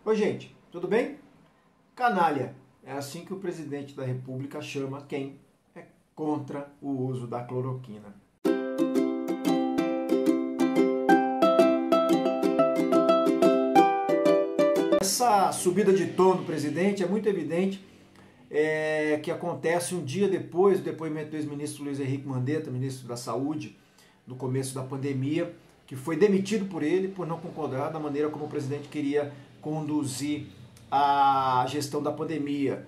Oi, gente, tudo bem? Canalha, é assim que o presidente da República chama quem é contra o uso da cloroquina. Essa subida de tom do presidente é muito evidente que acontece um dia depois do depoimento do ex-ministro Luiz Henrique Mandetta, ministro da Saúde, no começo da pandemia, que foi demitido por ele por não concordar da maneira como o presidente queria conduzir a gestão da pandemia.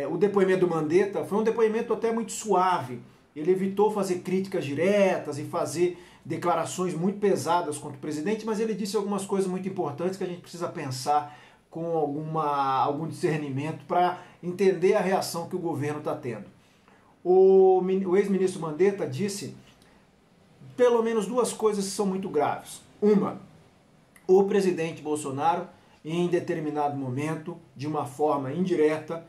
O depoimento do Mandetta foi um depoimento até muito suave. Ele evitou fazer críticas diretas e fazer declarações muito pesadas contra o presidente, mas ele disse algumas coisas muito importantes que a gente precisa pensar com algum discernimento para entender a reação que o governo está tendo. O ex-ministro Mandetta disse pelo menos duas coisas que são muito graves. Uma, o presidente Bolsonaro, em determinado momento, de uma forma indireta,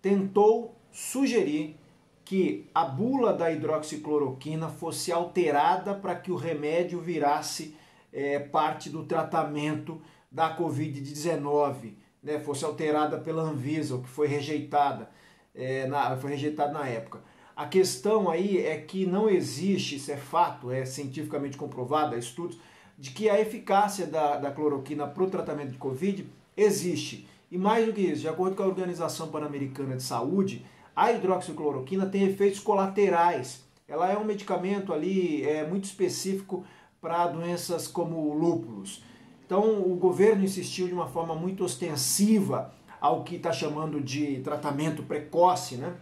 tentou sugerir que a bula da hidroxicloroquina fosse alterada para que o remédio virasse parte do tratamento da Covid-19, né, fosse alterada pela Anvisa, o que foi rejeitada na época. A questão aí é que não existe, isso é fato, é cientificamente comprovado, há estudos, de que a eficácia da cloroquina para o tratamento de Covid existe. E mais do que isso, de acordo com a Organização Pan-Americana de Saúde, a hidroxicloroquina tem efeitos colaterais. Ela é um medicamento ali muito específico para doenças como lúpus. Então o governo insistiu de uma forma muito ostensiva ao que está chamando de tratamento precoce, né?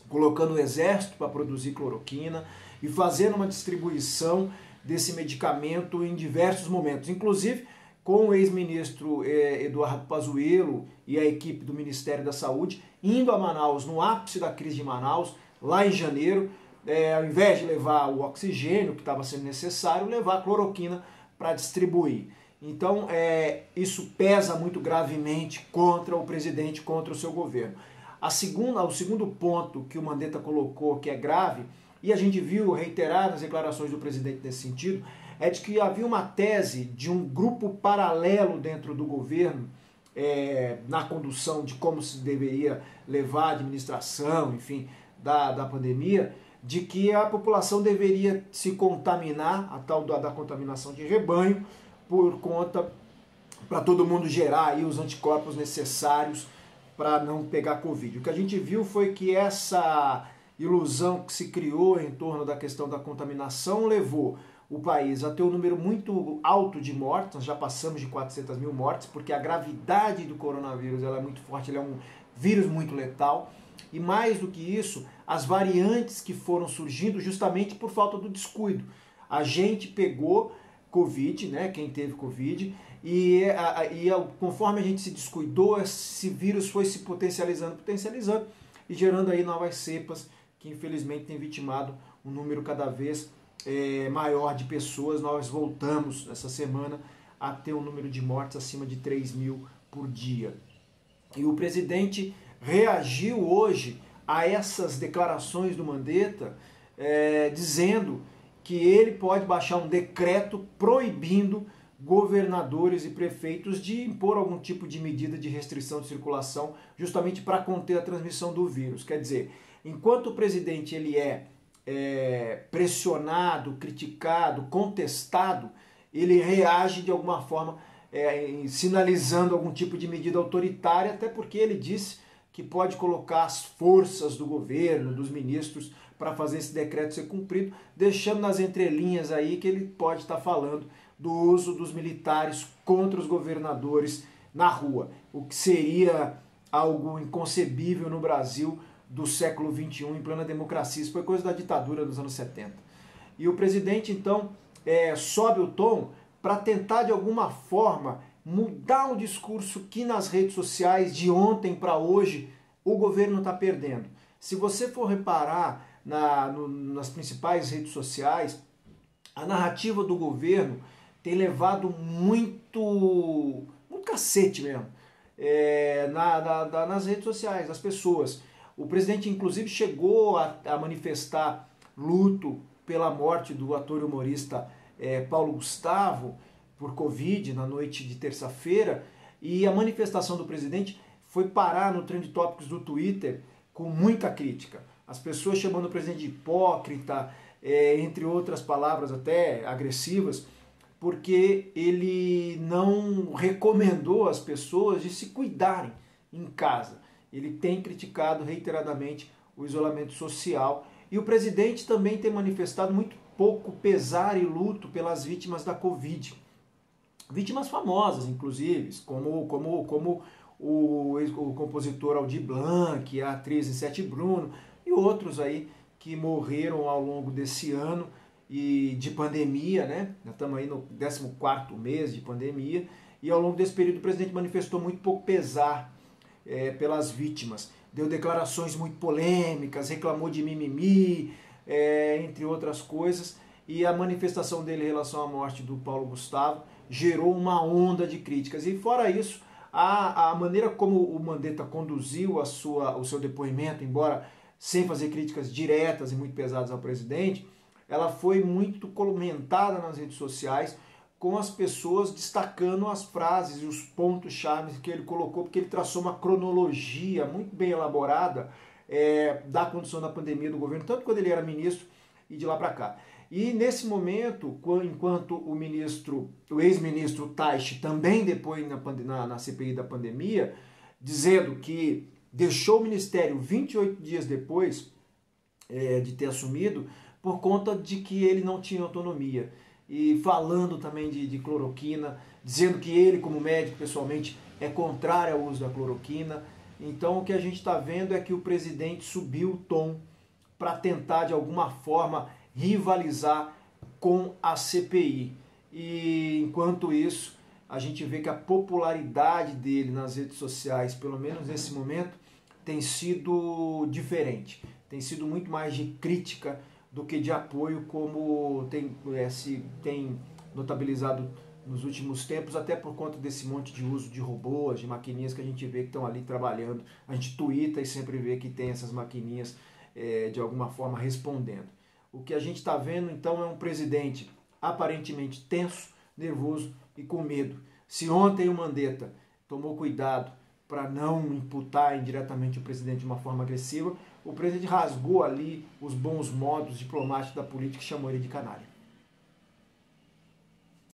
Colocando o exército para produzir cloroquina e fazendo uma distribuição desse medicamento em diversos momentos, inclusive com o ex-ministro Eduardo Pazuello e a equipe do Ministério da Saúde indo a Manaus, no ápice da crise de Manaus, lá em janeiro, ao invés de levar o oxigênio que estava sendo necessário, levar a cloroquina para distribuir. Então, isso pesa muito gravemente contra o presidente, contra o seu governo. O segundo ponto que o Mandetta colocou que é grave, e a gente viu reiteradas declarações do presidente nesse sentido, é de que havia uma tese de um grupo paralelo dentro do governo, na condução de como se deveria levar a administração, enfim, da pandemia, de que a população deveria se contaminar, a tal da contaminação de rebanho, para todo mundo gerar aí os anticorpos necessários para não pegar Covid. O que a gente viu foi que essa ilusão que se criou em torno da questão da contaminação levou o país a ter um número muito alto de mortes. Nós já passamos de 400 mil mortes, porque a gravidade do coronavírus ela é muito forte, ele é um vírus muito letal. E mais do que isso, as variantes que foram surgindo justamente por falta do descuido. A gente pegou Covid, né, quem teve Covid, e conforme a gente se descuidou, esse vírus foi se potencializando e gerando aí novas cepas que infelizmente tem vitimado um número cada vez maior de pessoas. Nós voltamos essa semana a ter um número de mortes acima de 3 mil por dia. E o presidente reagiu hoje a essas declarações do Mandetta, dizendo que ele pode baixar um decreto proibindo governadores e prefeitos de impor algum tipo de medida de restrição de circulação justamente para conter a transmissão do vírus. Quer dizer, enquanto o presidente ele é pressionado, criticado, contestado, ele reage de alguma forma sinalizando algum tipo de medida autoritária, até porque ele disse que pode colocar as forças do governo, dos ministros, para fazer esse decreto ser cumprido, deixando nas entrelinhas aí que ele pode estar falando do uso dos militares contra os governadores na rua, o que seria algo inconcebível no Brasil do século XXI, em plena democracia. Isso foi coisa da ditadura dos anos 70. E o presidente, então, sobe o tom para tentar, de alguma forma, mudar um discurso que nas redes sociais, de ontem para hoje, o governo está perdendo. Se você for reparar nas principais redes sociais, a narrativa do governo tem levado muito cacete mesmo nas redes sociais, das pessoas. O presidente, inclusive, chegou a manifestar luto pela morte do ator e humorista Paulo Gustavo por Covid na noite de terça-feira, E a manifestação do presidente foi parar no Trend Topics do Twitter com muita crítica. As pessoas chamando o presidente de hipócrita, entre outras palavras até agressivas, porque ele não recomendou às pessoas de se cuidarem em casa. Ele tem criticado reiteradamente o isolamento social e o presidente também tem manifestado muito pouco pesar e luto pelas vítimas da Covid. Vítimas famosas, inclusive, como o compositor Aldir Blanc, a atriz Sete Bruno e outros aí que morreram ao longo desse ano e de pandemia, né? Nós estamos aí no 14º mês de pandemia e ao longo desse período o presidente manifestou muito pouco pesar pelas vítimas. Deu declarações muito polêmicas, reclamou de mimimi, entre outras coisas, e a manifestação dele em relação à morte do Paulo Gustavo gerou uma onda de críticas. E fora isso, a maneira como o Mandetta conduziu o seu depoimento, embora sem fazer críticas diretas e muito pesadas ao presidente, ela foi muito comentada nas redes sociais, com as pessoas destacando as frases e os pontos-chave que ele colocou, porque ele traçou uma cronologia muito bem elaborada da condução da pandemia do governo, tanto quando ele era ministro e de lá para cá. E nesse momento, enquanto o ex-ministro Taishi também depois na CPI da pandemia, dizendo que deixou o ministério 28 dias depois de ter assumido, por conta de que ele não tinha autonomia. E falando também de cloroquina, dizendo que ele, como médico, pessoalmente, é contrário ao uso da cloroquina. Então o que a gente está vendo é que o presidente subiu o tom para tentar, de alguma forma, rivalizar com a CPI. E enquanto isso, a gente vê que a popularidade dele nas redes sociais, pelo menos nesse momento, tem sido diferente. Tem sido muito mais de crítica do que de apoio, como se tem notabilizado nos últimos tempos, até por conta desse monte de uso de robôs, de maquininhas que a gente vê que estão ali trabalhando. A gente tuita e sempre vê que tem essas maquininhas de alguma forma respondendo. O que a gente está vendo então é um presidente aparentemente tenso, nervoso e com medo. Se ontem o Mandetta tomou cuidado para não imputar indiretamente o presidente de uma forma agressiva, o presidente rasgou ali os bons modos diplomáticos da política e chamou ele de canalha.